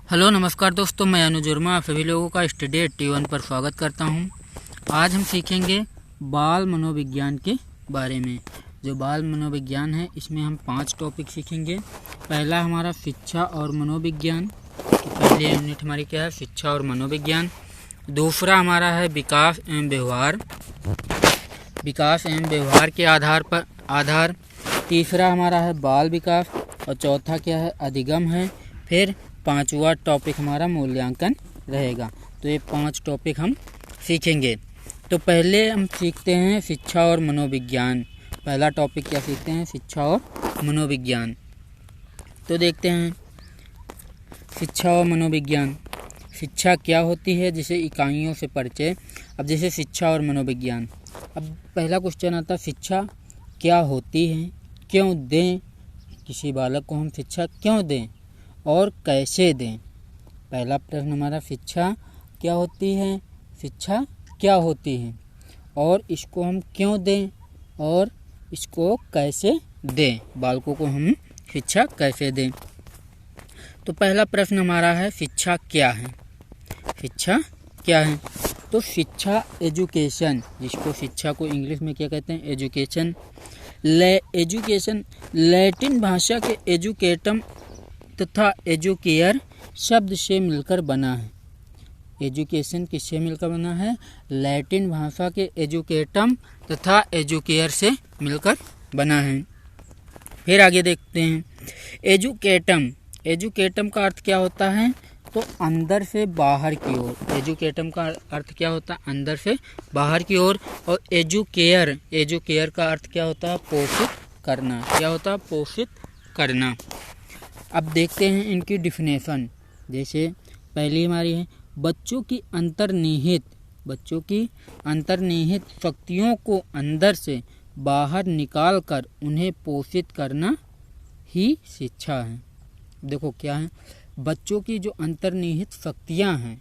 Hello नमस्कार दोस्तों, मैं अनुज वर्मा आप सभी लोगों का स्टडी 81 पर स्वागत करता हूं। आज हम सीखेंगे बाल मनोविज्ञान के बारे में। जो बाल मनोविज्ञान है इसमें हम 5 टॉपिक सीखेंगे। पहला हमारा शिक्षा और मनोविज्ञान, पहली यूनिट हमारी क्या है, शिक्षा और मनोविज्ञान। दूसरा हमारा है विकास एवं व्यवहार, विकास एवं व्यवहार के आधार। तीसरा हमारा है बाल विकास और चौथा क्या है, अधिगम है। फिर 5वां टॉपिक हमारा मूल्यांकन रहेगा। तो ये 5 टॉपिक हम सीखेंगे। तो पहले हम सीखते हैं शिक्षा और मनोविज्ञान। पहला टॉपिक क्या सीखते हैं, शिक्षा और मनोविज्ञान। तो देखते हैं शिक्षा और मनोविज्ञान। शिक्षा क्या होती है, जैसे इकाइयों से परिचय। अब जैसे शिक्षा और मनोविज्ञान, अब पहला क्वेश्चन आता है, शिक्षा क्या होती है, क्यों दें, किसी बालक को हम शिक्षा क्यों दें और कैसे दें। पहला प्रश्न हमारा, शिक्षा क्या होती है, शिक्षा क्या होती है और इसको हम क्यों दें और इसको कैसे दें, बालकों को हम शिक्षा कैसे दें। तो पहला प्रश्न हमारा है, शिक्षा क्या है। शिक्षा क्या है, तो शिक्षा एजुकेशन, जिसको शिक्षा को इंग्लिश में क्या कहते हैं, एजुकेशन। एजुकेशन लैटिन भाषा के एजुकेटम तथा एजुकेयर शब्द से मिलकर बना है। एजुकेशन किससे मिलकर बना है, लैटिन भाषा के एजुकेटम तथा एजुकेयर से मिलकर बना है। फिर आगे देखते हैं, एजुकेटम। एजुकेटम का अर्थ क्या होता है, तो अंदर से बाहर की ओर। एजुकेटम का अर्थ क्या होता है, अंदर से बाहर की ओर। और एजुकेयर, एजुकेयर का अर्थ क्या होता है, पोषित करना। क्या होता है, पोषित करना। अब देखते हैं इनकी डिफिनेशन। जैसे पहली हमारी है, बच्चों की अंतर्निहित शक्तियों को अंदर से बाहर निकालकर उन्हें पोषित करना ही शिक्षा है। देखो क्या है, बच्चों की जो अंतर्निहित शक्तियां हैं,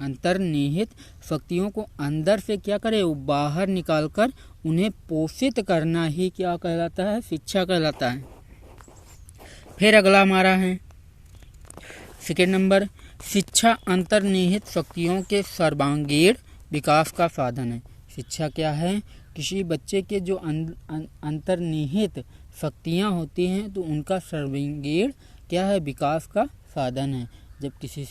अंतर्निहित शक्तियों को अंदर से क्या करे, वो बाहर निकालकर उन्हें पोषित करना ही क्या कहलाता है, शिक्षा कहलाता है। फिर अगला हमारा है सेकेंड नंबर, शिक्षा अंतर्निहित शक्तियों के सर्वांगीण विकास का साधन है। शिक्षा क्या है, किसी बच्चे के जो अंतर्निहित शक्तियाँ होती हैं तो उनका सर्वांगीण क्या है, विकास का साधन है। जब किसी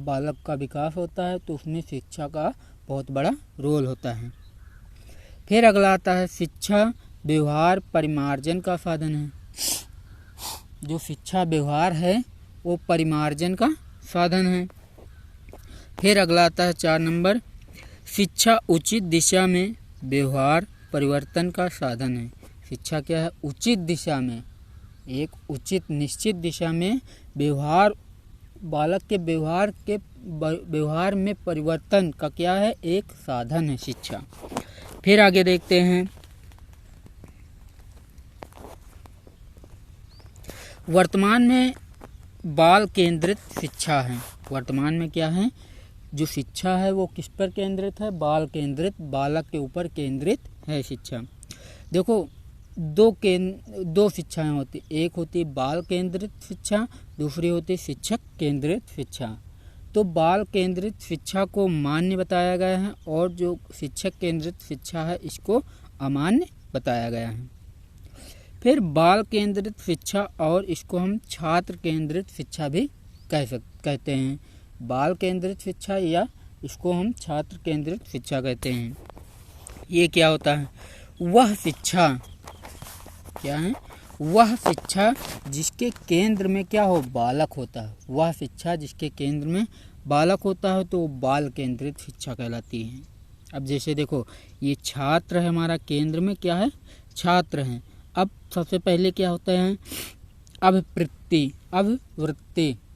बालक का विकास होता है तो उसमें शिक्षा का बहुत बड़ा रोल होता है। फिर अगला आता है, शिक्षा व्यवहार परिमार्जन का साधन है। जो शिक्षा व्यवहार है वो परिमार्जन का साधन है। फिर अगला आता है 4 नंबर, शिक्षा उचित दिशा में व्यवहार परिवर्तन का साधन है। शिक्षा क्या है, उचित दिशा में, एक उचित निश्चित दिशा में व्यवहार, बालक के व्यवहार में परिवर्तन का क्या है, एक साधन है शिक्षा। फिर आगे देखते हैं, वर्तमान में बाल केंद्रित शिक्षा है। वर्तमान में क्या है, जो शिक्षा है वो किस पर केंद्रित है, बाल केंद्रित, बालक के ऊपर केंद्रित है शिक्षा। देखो दो शिक्षाएं होती, एक होती बाल केंद्रित शिक्षा, दूसरी होती शिक्षक केंद्रित शिक्षा। तो बाल केंद्रित शिक्षा को मान्य बताया गया है और जो शिक्षक केंद्रित शिक्षा है इसको अमान्य बताया गया है। फिर बाल केंद्रित शिक्षा और इसको हम छात्र केंद्रित शिक्षा भी कहते हैं। बाल केंद्रित शिक्षा या इसको हम छात्र केंद्रित शिक्षा कहते हैं। ये क्या होता है, वह शिक्षा क्या है, वह शिक्षा जिसके केंद्र में क्या हो, बालक होता है। वह शिक्षा जिसके केंद्र में बालक होता है तो बाल केंद्रित शिक्षा कहलाती है। अब जैसे देखो, ये छात्र है, हमारा केंद्र में क्या है, छात्र हैं। अब सबसे पहले क्या होता है, अभिवृत्ति।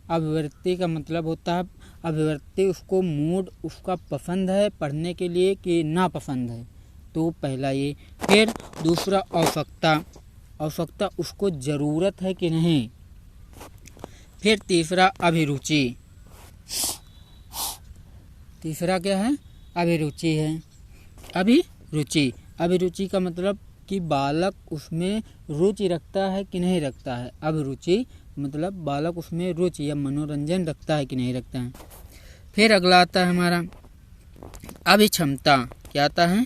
अभिवृत्ति का मतलब होता है, अभिवृत्ति उसको मूड उसका पसंद है पढ़ने के लिए कि ना पसंद है, तो पहला ये। फिर दूसरा आवश्यकता उसको ज़रूरत है कि नहीं। फिर तीसरा अभिरुचि, तीसरा क्या है, अभिरुचि है। अभिरुचि का मतलब कि बालक उसमें रुचि रखता है कि नहीं रखता है। अभिरुचि मतलब बालक उसमें रुचि या मनोरंजन रखता है कि नहीं रखता है। फिर अगला आता है हमारा अभिक्षमता। क्या आता है?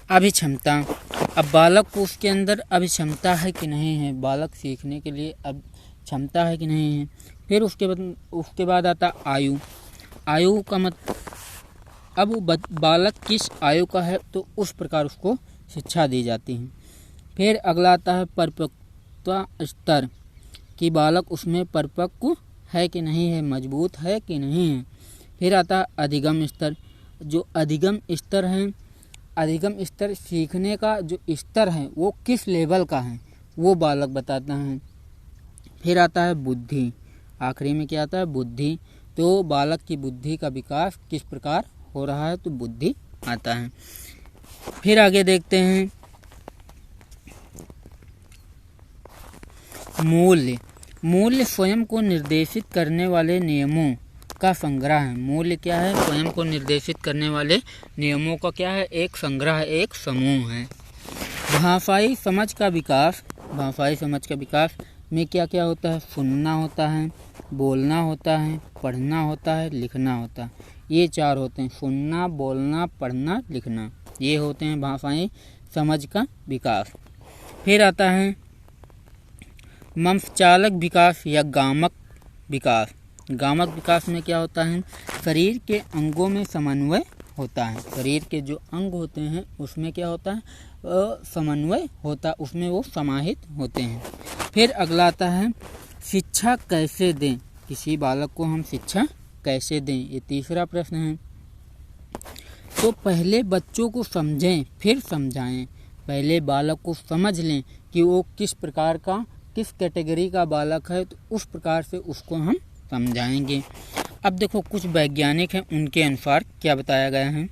अभिक्षमता। अब बालक को उसके अंदर अभिक्षमता है कि नहीं है, बालक सीखने के लिए अब क्षमता है कि नहीं है। फिर उसके बाद आता आयु। आयु का अब बालक किस आयु का है तो उस प्रकार उसको शिक्षा दी जाती है। फिर अगला आता है परिपक्वता स्तर, कि बालक उसमें परिपक्व है कि नहीं है, मजबूत है कि नहीं है। फिर आता है अधिगम स्तर। जो अधिगम स्तर है, अधिगम स्तर सीखने का जो स्तर है वो किस लेवल का है वो बालक बताता है। फिर आता है बुद्धि। आखिरी में क्या आता है? बुद्धि। तो बालक की बुद्धि का विकास किस प्रकार हो रहा है तो बुद्धि आता है। फिर आगे देखते हैं मूल्य। मूल्य स्वयं को निर्देशित करने वाले नियमों का संग्रह है। मूल्य क्या है? स्वयं को निर्देशित करने वाले नियमों का क्या है? एक संग्रह, एक समूह है। भाषाई समझ का विकास। भाषाई समझ का विकास में क्या क्या होता है? सुनना होता है, बोलना होता है, पढ़ना होता है, लिखना होता है। ये 4 होते हैं, सुनना, बोलना, पढ़ना, लिखना। ये होते हैं भाषाई समझ का विकास। फिर आता है मंशचालक विकास या गामक विकास। गामक विकास में क्या होता है? शरीर के अंगों में समन्वय होता है। शरीर के जो अंग होते हैं उसमें क्या होता है? समन्वय होता, उसमें वो समाहित होते हैं। फिर अगला आता है शिक्षा कैसे दें। किसी बालक को हम शिक्षा कैसे दें, ये तीसरा प्रश्न है। तो पहले बच्चों को समझें फिर समझाएं। पहले बालक को समझ लें कि वो किस प्रकार का, किस कैटेगरी का बालक है, तो उस प्रकार से उसको हम समझाएंगे। अब देखो कुछ वैज्ञानिक हैं, उनके अनुसार क्या बताया गया है।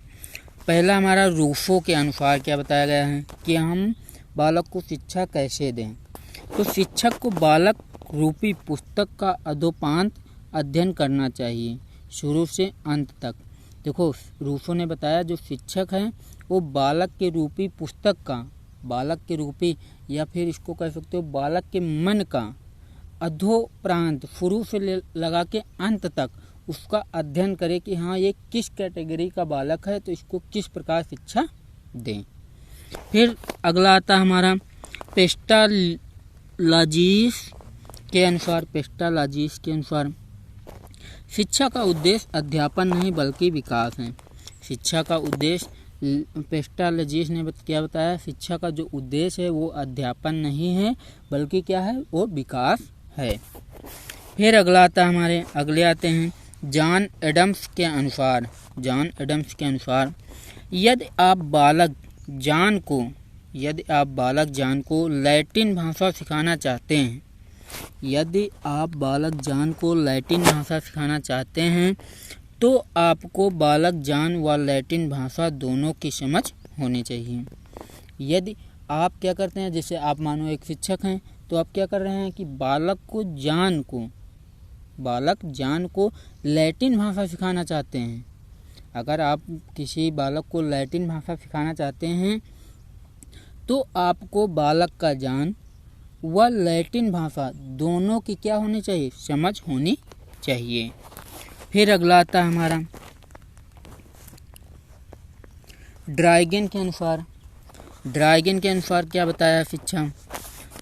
पहला हमारा रूसो के अनुसार क्या बताया गया है कि हम बालक को शिक्षा कैसे दें। तो शिक्षक को बालक रूपी पुस्तक का अधोपांत अध्ययन करना चाहिए शुरू से अंत तक। देखो रूसो ने बताया जो शिक्षक हैं वो बालक के रूपी पुस्तक का, बालक के रूपी या फिर इसको कह सकते हो बालक के मन का अधोप्रांत शुरू से लगा के अंत तक उसका अध्ययन करे कि हाँ ये किस कैटेगरी का बालक है तो इसको किस प्रकार शिक्षा दें। फिर अगला आता हमारा पेस्टालॉजीज के अनुसार शिक्षा का उद्देश्य अध्यापन नहीं बल्कि विकास है। शिक्षा का उद्देश्य पेस्टालॉजीज ने क्या बताया? शिक्षा का जो उद्देश्य है वो अध्यापन नहीं है बल्कि क्या है? वो विकास है। फिर अगला आता है अगले आते हैं जॉन एडम्स के अनुसार यदि आप बालक जान को लैटिन भाषा सिखाना चाहते हैं तो आपको बालक जान व लैटिन भाषा दोनों की समझ होनी चाहिए। यदि आप क्या करते हैं, जैसे आप मानो एक शिक्षक हैं तो आप क्या कर रहे हैं कि बालक जान को लैटिन भाषा सिखाना चाहते हैं। अगर आप किसी बालक को लैटिन भाषा सिखाना चाहते हैं तो आपको बालक का जान व लैटिन भाषा दोनों की क्या होनी चाहिए? समझ होनी चाहिए। फिर अगला आता है हमारा ड्राइगन के अनुसार क्या बताया शिक्षा?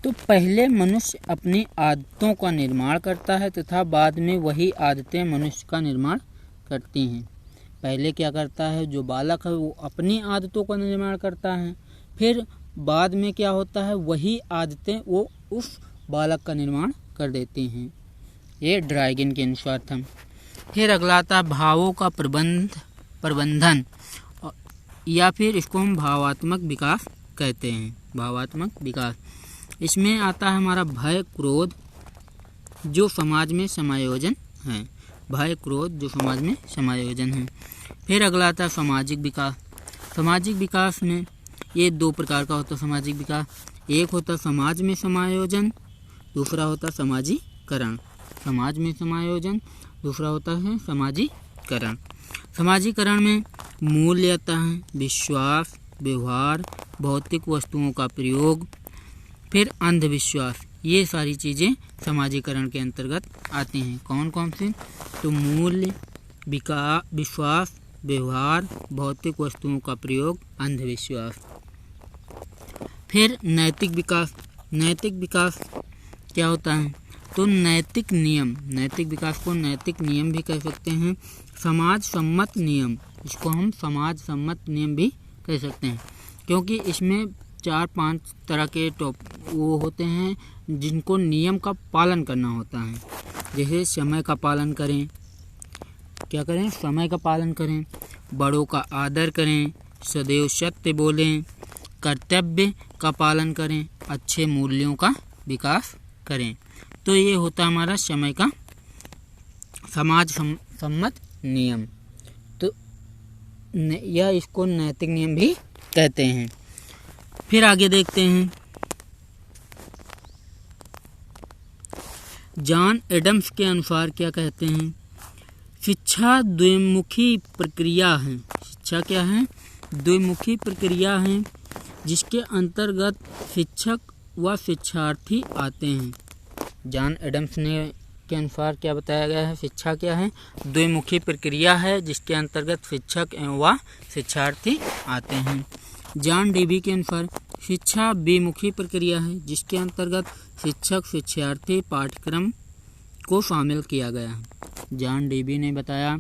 तो पहले मनुष्य अपनी आदतों का निर्माण करता है तथा बाद में वही आदतें मनुष्य का निर्माण करती हैं। पहले क्या करता है? जो बालक है वो अपनी आदतों का निर्माण करता है, फिर बाद में क्या होता है? वही आदतें वो उस बालक का निर्माण कर देती हैं। ये ड्राइगन के अनुसार था। फिर अगला आता है भावों का प्रबंधन या फिर इसको हम भावात्मक विकास कहते हैं। भावात्मक विकास इसमें आता है हमारा भय क्रोध जो समाज में समायोजन है। फिर अगला आता है सामाजिक विकास में ये 2 प्रकार का होता है सामाजिक विकास। एक होता है समाज में समायोजन, दूसरा होता है समाजीकरण। दूसरा होता है समाजीकरण। समाजीकरण में मूल्य आता है विश्वास, व्यवहार, भौतिक वस्तुओं का प्रयोग, फिर अंधविश्वास, ये सारी चीज़ें समाजीकरण के अंतर्गत आती हैं। कौन कौन सी? तो मूल्य, विश्वास, व्यवहार, भौतिक वस्तुओं का प्रयोग, अंधविश्वास। फिर नैतिक विकास। नैतिक विकास क्या होता है? तो नैतिक नियम, नैतिक विकास को नैतिक नियम भी कह सकते हैं। समाज सम्मत नियम, इसको हम समाज सम्मत नियम भी कह सकते हैं, क्योंकि इसमें 4-5 तरह के वो होते हैं जिनको नियम का पालन करना होता है। जैसे समय का पालन करें, क्या करें? समय का पालन करें, बड़ों का आदर करें, सदैव सत्य बोलें, कर्तव्य का पालन करें, अच्छे मूल्यों का विकास करें। तो ये होता हमारा समय का समाज सम्मत नियम। तो या इसको नैतिक नियम भी कहते हैं। फिर आगे देखते हैं, जॉन एडम्स के अनुसार क्या कहते हैं? शिक्षा द्विमुखी प्रक्रिया है। शिक्षा क्या है? द्विमुखी प्रक्रिया है, जिसके अंतर्गत शिक्षक व शिक्षार्थी आते हैं। जॉन एडम्स ने के अनुसार क्या बताया गया है? शिक्षा क्या है? द्विमुखी प्रक्रिया है, जिसके अंतर्गत शिक्षक व शिक्षार्थी आते हैं। जॉन डेवी के अनुसार शिक्षा द्विमुखी प्रक्रिया है, जिसके अंतर्गत शिक्षक शिक्षार्थी पाठ्यक्रम को शामिल किया गया है। जॉन डेवी ने बताया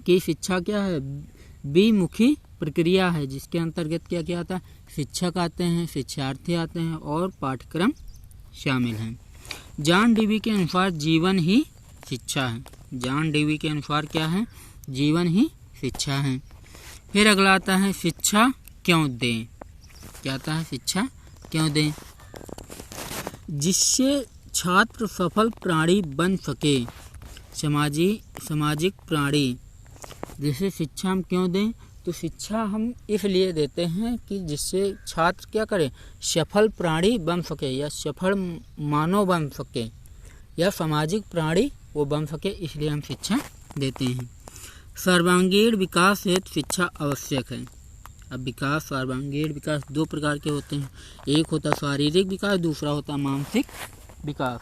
कि शिक्षा क्या है? द्विमुखी प्रक्रिया है, जिसके अंतर्गत क्या क्या आता है? शिक्षक आते हैं, शिक्षार्थी आते हैं और पाठ्यक्रम शामिल हैं। जॉन डेवी के अनुसार जीवन ही शिक्षा है। जॉन डेवी के अनुसार क्या है? जीवन ही शिक्षा है। फिर अगला आता है, शिक्षा क्यों दें? क्या आता है? शिक्षा क्यों दें? जिससे छात्र सफल प्राणी बन सके, सामाजिक प्राणी। जैसे शिक्षा हम क्यों दें? तो शिक्षा हम इसलिए देते हैं कि जिससे छात्र क्या करे? सफल प्राणी बन सके, या सफल मानव बन सके, या सामाजिक प्राणी वो बन सके, इसलिए हम शिक्षा देते हैं। सर्वांगीण विकास हेतु शिक्षा आवश्यक है। अब सर्वांगीण विकास 2 प्रकार के होते हैं। एक होता शारीरिक विकास, दूसरा होता मानसिक विकास।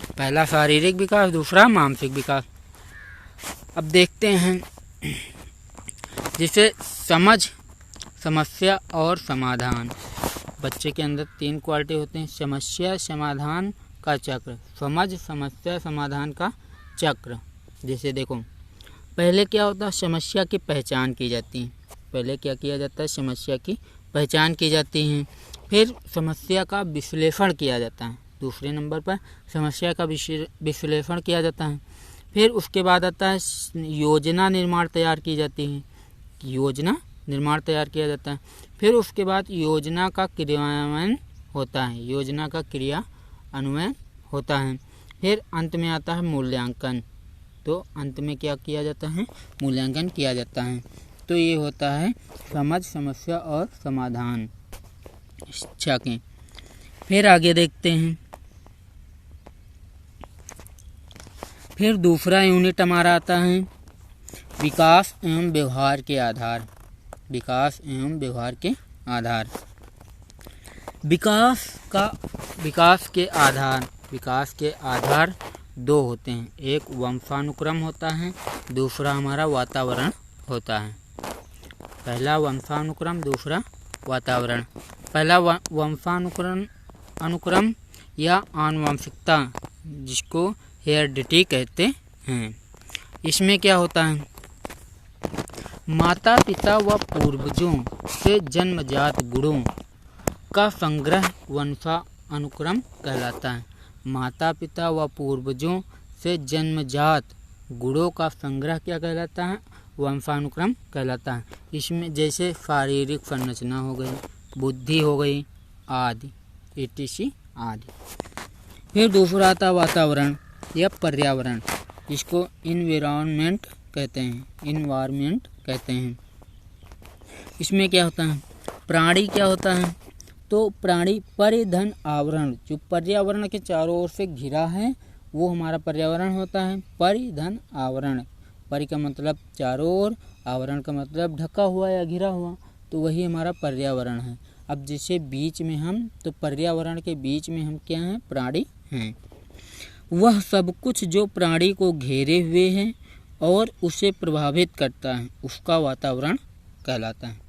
पहला शारीरिक विकास, दूसरा मानसिक विकास। अब देखते हैं, जैसे समझ, समस्या और समाधान। बच्चे के अंदर 3 क्वालिटी होते हैं: समस्या समाधान का चक्र, समझ समस्या समाधान का चक्र। जैसे देखो, पहले क्या होता है? समस्या की पहचान की जाती है। पहले क्या किया जाता है? समस्या की पहचान की जाती है। फिर समस्या का विश्लेषण किया जाता है। दूसरे नंबर पर समस्या का विश्लेषण किया जाता है। फिर उसके बाद आता है योजना निर्माण तैयार की जाती है। योजना निर्माण तैयार किया जाता है। फिर उसके बाद योजना का क्रियान्वयन होता है। योजना का क्रियान्वयन होता है। फिर अंत में आता है मूल्यांकन। तो अंत में क्या किया जाता है? मूल्यांकन किया जाता है। तो ये होता है समझ, समस्या और समाधान शिक्षा के। फिर आगे देखते हैं, फिर दूसरा यूनिट हमारा आता है विकास एवं व्यवहार के आधार। विकास एवं व्यवहार के आधार। विकास के आधार 2 होते हैं। एक वंशानुक्रम होता है, दूसरा हमारा वातावरण होता है। पहला वंशानुक्रम, दूसरा वातावरण। पहला वंशानुक्रम या आनुवंशिकता, जिसको हेरिडिटी कहते हैं। इसमें क्या होता है? माता पिता व पूर्वजों से जन्मजात गुणों का संग्रह वंशानुक्रम कहलाता है। माता पिता व पूर्वजों से जन्मजात गुणों का संग्रह क्या कहलाता है? वंशानुक्रम कहलाता है। इसमें जैसे शारीरिक संरचना हो गई, बुद्धि हो गई आदि, etc आदि। फिर दूसरा आता वातावरण या पर्यावरण, इसको इन्वायरमेंट कहते हैं। इसमें क्या होता है? प्राणी क्या होता है? तो प्राणी परिधन आवरण, जो पर्यावरण के चारों ओर से घिरा है वो हमारा पर्यावरण होता है। परिधन आवरण, परि का मतलब चारों ओर, आवरण का मतलब ढका हुआ या घिरा हुआ, तो वही हमारा पर्यावरण है। अब जैसे बीच में हम, तो पर्यावरण के बीच में हम क्या हैं, प्राणी हैं। वह सब कुछ जो प्राणी को घेरे हुए है और उसे प्रभावित करता है उसका वातावरण कहलाता है।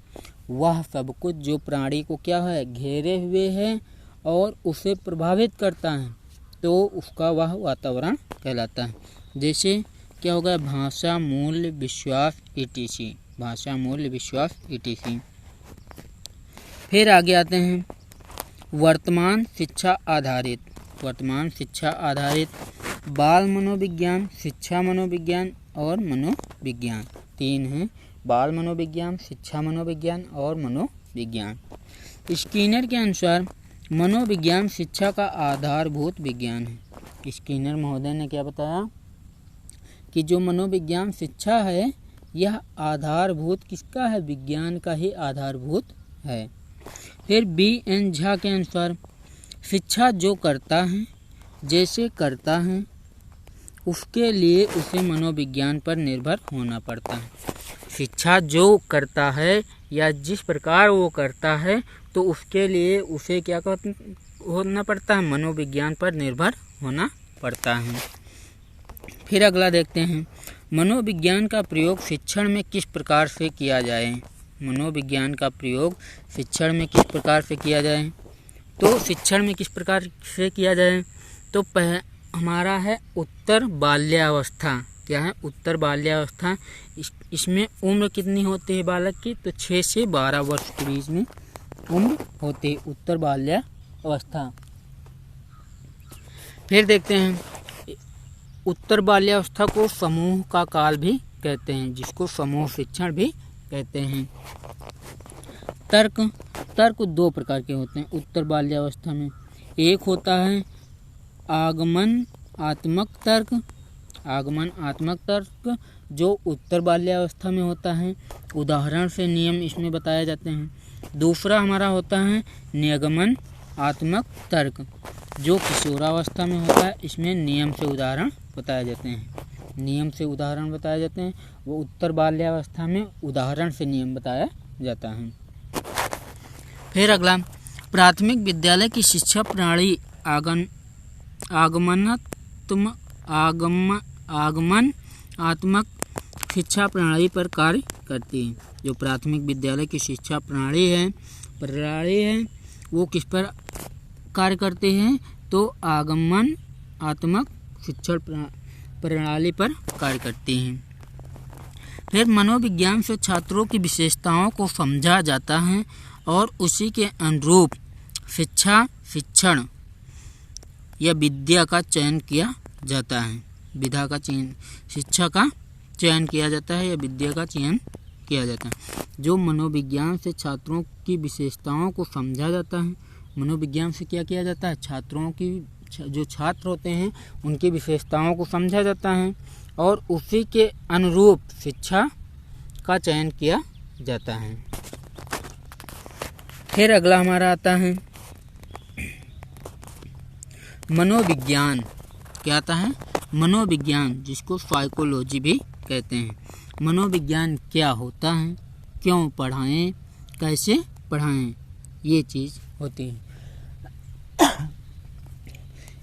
वह सब कुछ जो प्राणी को क्या है, घेरे हुए है और उसे प्रभावित करता है तो उसका वह वातावरण कहलाता है। जैसे क्या होगा, भाषा, मूल्य, विश्वास etc। भाषा, मूल्य, विश्वास etc। फिर आगे आते हैं वर्तमान शिक्षा आधारित। वर्तमान शिक्षा आधारित बाल मनोविज्ञान, शिक्षा मनोविज्ञान और मनोविज्ञान, 3 हैं। बाल मनोविज्ञान, शिक्षा मनोविज्ञान और मनोविज्ञान। स्किनर के अनुसार मनोविज्ञान शिक्षा का आधारभूत विज्ञान है। स्किनर महोदय ने क्या बताया कि जो मनोविज्ञान शिक्षा है यह आधारभूत किसका है, विज्ञान का ही आधारभूत है। फिर B.N. झा के अनुसार शिक्षा जो करता है, जैसे करता है, उसके लिए उसे मनोविज्ञान पर निर्भर होना पड़ता है। शिक्षा जो करता है या जिस प्रकार वो करता है तो उसके लिए उसे क्या होना पड़ता है, मनोविज्ञान पर निर्भर होना पड़ता है। फिर अगला देखते हैं मनोविज्ञान का प्रयोग शिक्षण में किस प्रकार से किया जाए। मनोविज्ञान का प्रयोग शिक्षण में किस प्रकार से किया जाए, तो शिक्षण में किस प्रकार से किया जाए तो हमारा है उत्तर बाल्यावस्था। क्या है, उत्तर बाल्यावस्था। इसमें उम्र कितनी होती है बालक की, तो 6 से 12 वर्ष के बीच में उम्र होती है, उत्तर बाल्यावस्था। फिर देखते हैं उत्तर बाल्यावस्था को समूह का काल भी कहते हैं, जिसको समूह शिक्षण भी कहते हैं। तर्क 2 प्रकार के होते हैं उत्तर बाल्यावस्था में। एक होता है आगमनात्मक तर्क। आगमनात्मक तर्क जो उत्तर बाल्यावस्था में होता है, उदाहरण से नियम इसमें बताए जाते हैं। दूसरा हमारा होता है निगमनात्मक तर्क जो किशोरावस्था में होता है, इसमें नियम से उदाहरण बताए जाते हैं। नियम से उदाहरण बताए जाते हैं, वो उत्तर बाल्यावस्था में उदाहरण से नियम बताया जाता है। फिर अगला प्राथमिक विद्यालय की शिक्षा प्रणाली आगमनात्मक शिक्षा प्रणाली पर कार्य करती है। जो प्राथमिक विद्यालय की शिक्षा प्रणाली है वो किस पर कार्य करते हैं, तो आगमनात्मक शिक्षण प्रणाली पर कार्य करती हैं। फिर मनोविज्ञान से छात्रों की विशेषताओं को समझा जाता है और उसी के अनुरूप शिक्षण या विद्या का चयन किया जाता है। शिक्षा का चयन किया जाता है या विद्या का चयन किया जाता है। जो मनोविज्ञान से छात्रों की विशेषताओं को समझा जाता है, मनोविज्ञान से क्या किया जाता है, छात्रों की जो छात्र होते हैं उनकी विशेषताओं को समझा जाता है और उसी के अनुरूप शिक्षा का चयन किया जाता है। फिर अगला हमारा आता है मनोविज्ञान। क्या आता है, मनोविज्ञान, जिसको साइकोलॉजी भी कहते हैं। मनोविज्ञान क्या होता है, क्यों पढ़ाएं, कैसे पढ़ाएं, ये चीज़ होती है।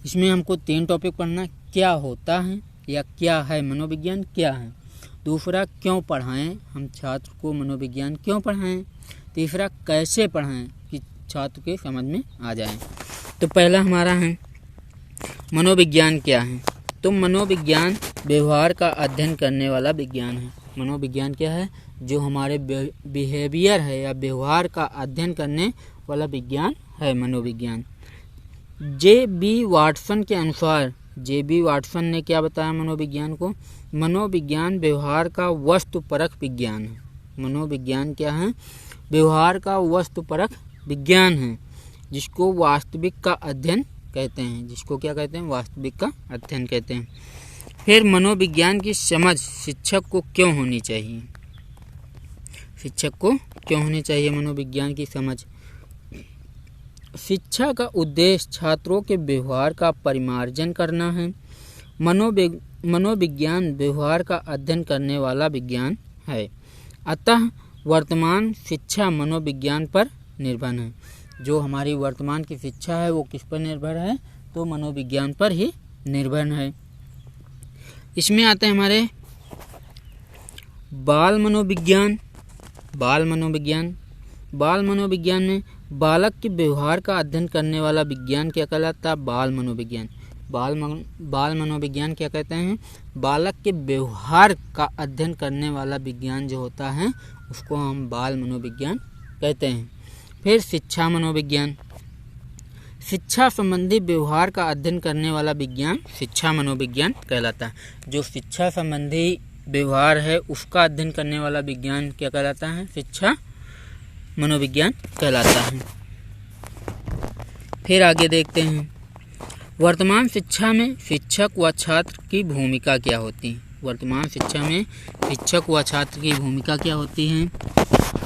इसमें हमको 3 टॉपिक पढ़ना, क्या होता है या क्या है मनोविज्ञान, क्या है। दूसरा क्यों पढ़ाएं, हम छात्र को मनोविज्ञान क्यों पढ़ाएं। तीसरा कैसे पढ़ाएं कि छात्र के समझ में आ जाए। तो पहला हमारा है मनोविज्ञान क्या है, तो मनोविज्ञान व्यवहार का अध्ययन करने वाला विज्ञान है। मनोविज्ञान क्या है, जो हमारे बिहेवियर है या व्यवहार का अध्ययन करने वाला विज्ञान है मनोविज्ञान। J.B. वाटसन के अनुसार, J.B. वाटसन ने क्या बताया मनोविज्ञान को, मनोविज्ञान व्यवहार का वस्तुपरक विज्ञान है। मनोविज्ञान क्या है, व्यवहार का वस्तुपरक विज्ञान है, जिसको वास्तविक का अध्ययन कहते हैं। जिसको क्या कहते हैं, वास्तविक का अध्ययन कहते हैं। फिर मनोविज्ञान की समझ शिक्षक को क्यों होनी चाहिए, शिक्षक को क्यों होनी चाहिए मनोविज्ञान की समझ। शिक्षा का उद्देश्य छात्रों के व्यवहार का परिमार्जन करना है। मनोविज्ञान व्यवहार का अध्ययन करने वाला विज्ञान है। अतः वर्तमान शिक्षा मनोविज्ञान पर निर्भर है। जो हमारी वर्तमान की शिक्षा है वो किस पर निर्भर है, तो मनोविज्ञान पर ही निर्भर है। इसमें आते हैं हमारे बाल मनोविज्ञान। बाल मनोविज्ञान में बालक के व्यवहार का अध्ययन करने वाला विज्ञान क्या कहलाता है? बाल मनोविज्ञान। बाल मनोविज्ञान क्या कहते हैं? बालक के व्यवहार का अध्ययन करने वाला विज्ञान जो होता है उसको हम बाल मनोविज्ञान कहते हैं। फिर शिक्षा मनोविज्ञान। शिक्षा संबंधी व्यवहार का अध्ययन करने वाला विज्ञान शिक्षा मनोविज्ञान कहलाता है। जो शिक्षा संबंधी व्यवहार है उसका अध्ययन करने वाला विज्ञान क्या कहलाता है? शिक्षा मनोविज्ञान कहलाता है। फिर आगे देखते हैं, वर्तमान शिक्षा में शिक्षक व छात्र की भूमिका क्या होती है? वर्तमान शिक्षा में शिक्षक व छात्र की भूमिका क्या होती है?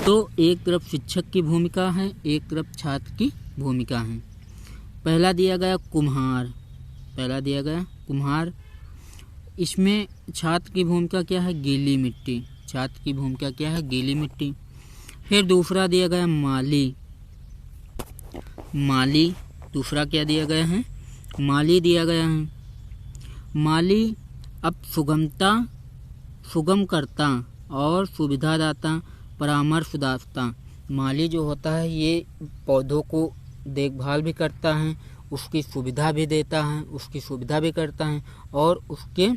तो एक तरफ शिक्षक की भूमिका है, एक तरफ छात्र की भूमिका है। पहला दिया गया कुम्हार। इसमें छात्र की भूमिका क्या है? गीली मिट्टी। छात्र की भूमिका क्या है? गीली मिट्टी। फिर दूसरा दिया गया माली। दूसरा क्या दिया गया है? माली दिया गया है। माली अब सुगमकर्ता और सुविधादाता, परामर्शदाता। माली जो होता है ये पौधों को देखभाल भी करता है, उसकी सुविधा भी देता है, उसकी सुविधा भी करता है और उसके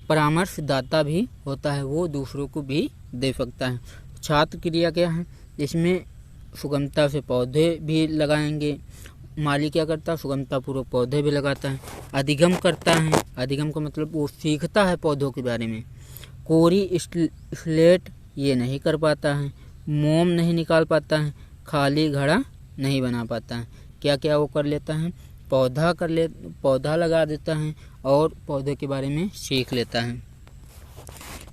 परामर्शदाता भी होता है, वो दूसरों को भी दे सकता है। छात्र क्रिया क्या है? इसमें सुगमता से पौधे भी लगाएंगे। माली क्या करता है? सुगमतापूर्वक पौधे भी लगाता है। अधिगम करता है। अधिगम का मतलब वो सीखता है पौधों के बारे में। कोरी स्लेट ये नहीं कर पाता है। मोम नहीं निकाल पाता है। खाली घड़ा नहीं बना पाता है। क्या क्या वो कर लेता है? पौधा लगा देता है और पौधे के बारे में सीख लेता है।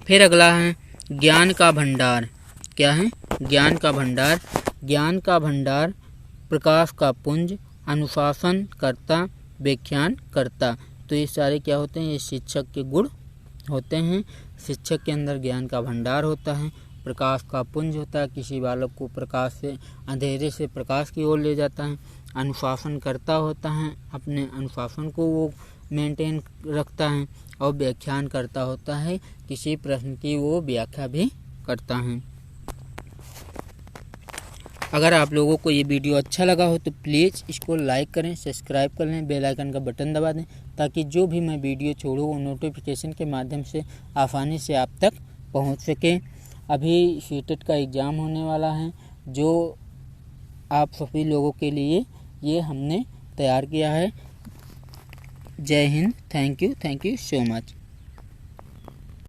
फिर अगला है ज्ञान का भंडार। क्या है? ज्ञान का भंडार। ज्ञान का भंडार, प्रकाश का पुंज, अनुशासन करता, व्याख्यान करता। तो ये सारे क्या होते हैं? ये शिक्षक के गुण होते हैं। शिक्षक के अंदर ज्ञान का भंडार होता है, प्रकाश का पुंज होता है, किसी बालक को प्रकाश से अंधेरे से प्रकाश की ओर ले जाता है। अनुशासन करता होता है, अपने अनुशासन को वो मेंटेन रखता है। और व्याख्यान करता होता है, किसी प्रश्न की वो व्याख्या भी करता है। अगर आप लोगों को ये वीडियो अच्छा लगा हो तो प्लीज़ इसको लाइक करें, सब्सक्राइब कर लें, बेल आइकन का बटन दबा दें ताकि जो भी मैं वीडियो छोड़ूँ वो नोटिफिकेशन के माध्यम से आसानी से आप तक पहुंच सके। अभी सीटेट का एग्ज़ाम होने वाला है जो आप सभी लोगों के लिए ये हमने तैयार किया है। जय Hind. Thank you so much.